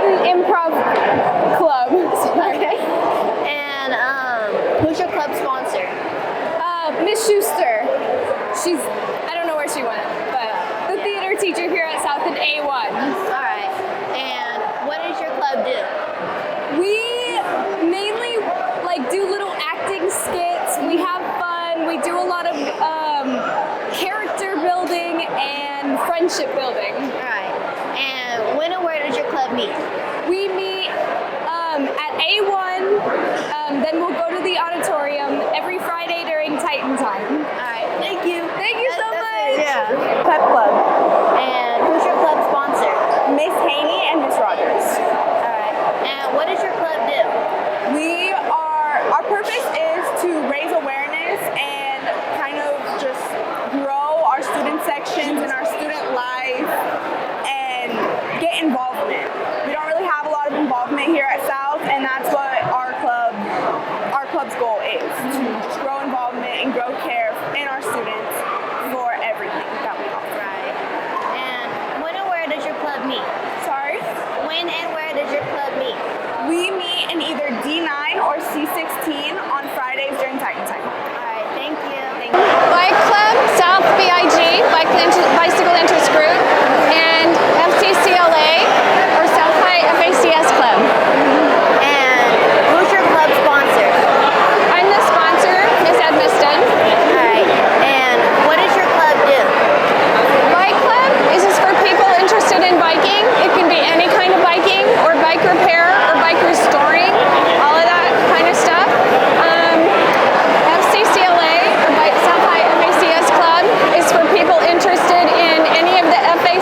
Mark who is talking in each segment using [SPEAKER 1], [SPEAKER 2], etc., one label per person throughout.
[SPEAKER 1] an improv club.
[SPEAKER 2] Okay. And who's your club sponsor?
[SPEAKER 1] Miss Schuster. I don't know where she went, but the theater teacher here at South in A1.
[SPEAKER 2] All right. And what does your club do?
[SPEAKER 1] We mainly do little acting skits. We have fun. We do a lot of character building and friendship building.
[SPEAKER 2] All right. And when and where does your club meet?
[SPEAKER 1] We meet at A1, then we'll go to the auditorium every Friday during Titan time.
[SPEAKER 2] All right. Thank you.
[SPEAKER 1] Thank you so much.
[SPEAKER 2] Yeah.
[SPEAKER 3] Pep Club.
[SPEAKER 2] And who's your club sponsor?
[SPEAKER 3] Miss Haney and Miss Rogers.
[SPEAKER 2] All right. And what does your club do?
[SPEAKER 3] Our purpose is to raise awareness and kind of just grow our student sections and our student life and get involvement. We don't really have a lot of involvement here at South, and that's what our club's goal is, to just grow involvement and grow care in our students for everything that we offer.
[SPEAKER 2] Right. And when and where does your club meet?
[SPEAKER 3] Sorry?
[SPEAKER 2] When and where does your club meet?
[SPEAKER 3] We meet in either D9 or C16 on Fridays during Titan time.
[SPEAKER 2] All right. Thank you.
[SPEAKER 1] Bike Club, South BIG, Bicycle Interest Group, and FCCLA, or South High FACS Club.
[SPEAKER 2] And who's your club sponsor?
[SPEAKER 1] I'm the sponsor, Miss Edmiston.
[SPEAKER 2] All right. And what does your club do?
[SPEAKER 1] Bike Club is just for people interested in biking. It can be any kind of biking, or bike repair, or bike restoring, all of that kind of stuff. FCCLA, or South High FACS Club, is for people interested in any of the FA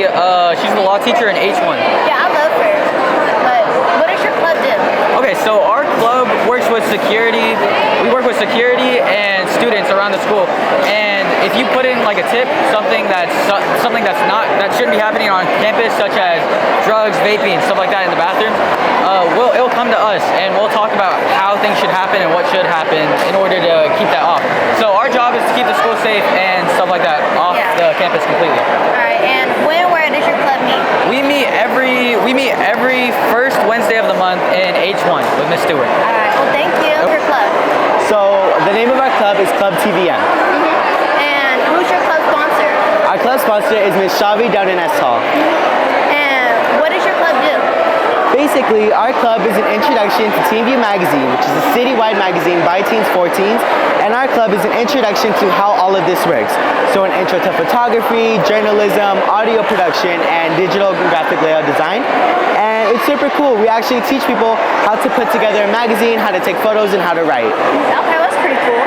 [SPEAKER 4] she's the law teacher in H1.
[SPEAKER 2] Yeah, I love her. But what does your club do?
[SPEAKER 4] Okay, so our club works with security. We work with security and students around the school. And if you put in like a tip, something that shouldn't be happening on campus, such as drugs, vaping, stuff like that in the bathroom, it'll come to us, and we'll talk about how things should happen and what should happen in order to keep that off. So our job is to keep the school safe and stuff like that off the campus completely.
[SPEAKER 2] All right, and when and where does your club meet?
[SPEAKER 4] We meet every first Wednesday of the month in H1 with Miss Stewart.
[SPEAKER 2] All right, well, thank you. Your club.
[SPEAKER 5] So the name of our club is Club TVM.
[SPEAKER 2] And who's your club sponsor?
[SPEAKER 5] Our club sponsor is Miss Shavi down in S Hall.
[SPEAKER 2] And what does your club do?
[SPEAKER 5] Basically, our club is an introduction to TeenView magazine, which is a citywide magazine by teens for teens, and our club is an introduction to how all of this works. So an intro to photography, journalism, audio production, and digital and graphic layout design. And it's super cool. We actually teach people how to put together a magazine, how to take photos, and how to write.
[SPEAKER 2] Okay, that's pretty cool.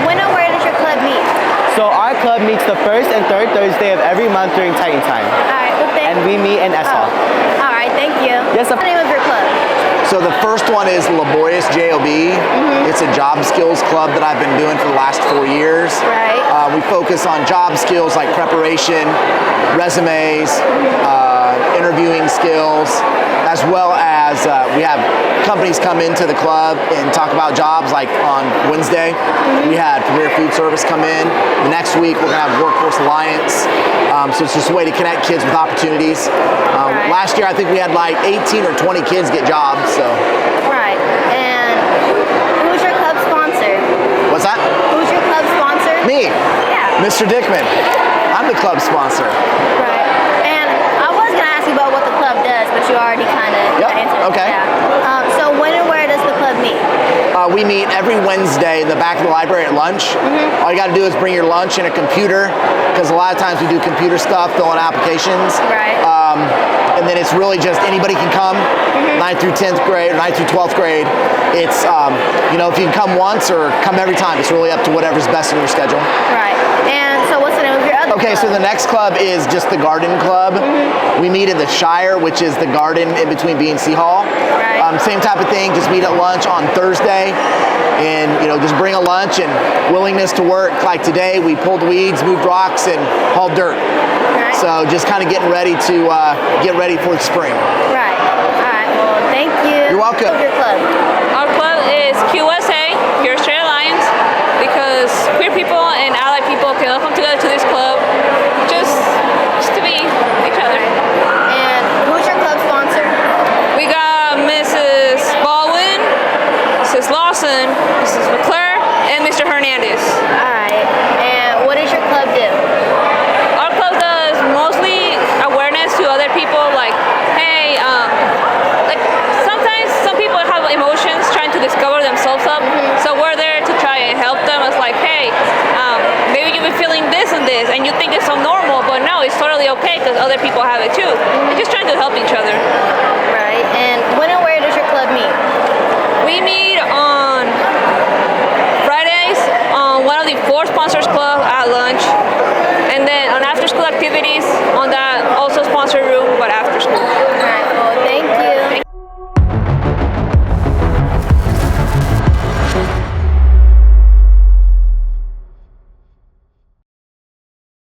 [SPEAKER 2] When and where does your club meet?
[SPEAKER 5] So our club meets the first and third Thursday of every month during Titan Time.
[SPEAKER 2] All right, well,
[SPEAKER 5] And we meet in S Hall.
[SPEAKER 2] All right, thank you.
[SPEAKER 5] Yes,
[SPEAKER 2] What's the name of your club?
[SPEAKER 6] So the first one is Laborious JOB. It's a job skills club that I've been doing for the last 4 years.
[SPEAKER 2] Right.
[SPEAKER 6] We focus on job skills like preparation, resumes, interviewing skills, as well as we have companies come into the club and talk about jobs. Like on Wednesday, we had Premier Food Service come in. The next week, we're gonna have Workforce Alliance. So it's just a way to connect kids with opportunities.
[SPEAKER 2] Right.
[SPEAKER 6] Last year, I think we had like 18 or 20 kids get jobs. So
[SPEAKER 2] Right. And who's your club sponsor?
[SPEAKER 6] what's that?
[SPEAKER 2] Who's your club sponsor?
[SPEAKER 6] Me,
[SPEAKER 2] Yeah.
[SPEAKER 6] Mr. Dickman. I'm the club sponsor.
[SPEAKER 2] Right. And I was gonna ask you about what the club does, but you already kind of
[SPEAKER 6] Yep,
[SPEAKER 2] answered.
[SPEAKER 6] okay.
[SPEAKER 2] Yeah. So when and where does the club meet?
[SPEAKER 6] We meet every Wednesday in the back of the library at lunch. All you got to do is bring your lunch and a computer, because a lot of times we do computer stuff, fill in applications.
[SPEAKER 2] Right.
[SPEAKER 6] And then it's really just anybody can come, 9th through 10th grade, 9th through 12th grade. It's, if you can come once or come every time, it's really up to whatever's best in your schedule.
[SPEAKER 2] Right. And so what's the name of your other
[SPEAKER 6] Okay,
[SPEAKER 2] club?
[SPEAKER 6] so the next club is just the Garden Club. We meet in the Shire, which is the garden in between B&C Hall.
[SPEAKER 2] Right.
[SPEAKER 6] Same type of thing, just meet at lunch on Thursday, and just bring a lunch and willingness to work. Like today, we pulled weeds, moved rocks, and hauled dirt.
[SPEAKER 2] Right.
[SPEAKER 6] So just kind of getting ready to get ready for the spring.
[SPEAKER 2] Right. All right. Well, thank you.
[SPEAKER 6] You're welcome.
[SPEAKER 2] What's your club?
[SPEAKER 7] Our club is QSA, Queer Straight Alliance, because queer people and allied people can all come together to this club just to be each other.
[SPEAKER 2] And who's your club sponsor?
[SPEAKER 7] We got Mrs. Baldwin, Mrs. Lawson, Mrs. McClure, and Mr. Hernandez.
[SPEAKER 2] All right. And what does your club do?
[SPEAKER 7] Our club does mostly awareness to other people, like, hey, like sometimes some people have emotions trying to discover themselves up, so we're there to try and help them. It's like, hey, maybe you've been feeling this and you think it's so normal, but no, it's totally okay because other people have it too. We're just trying to help each other.
[SPEAKER 2] Right. And when and where does your club meet?
[SPEAKER 7] We meet on Fridays on one of the 4 sponsors club at lunch, and then on after school activities on that also sponsored room, but after school.
[SPEAKER 2] All right. Well, thank you.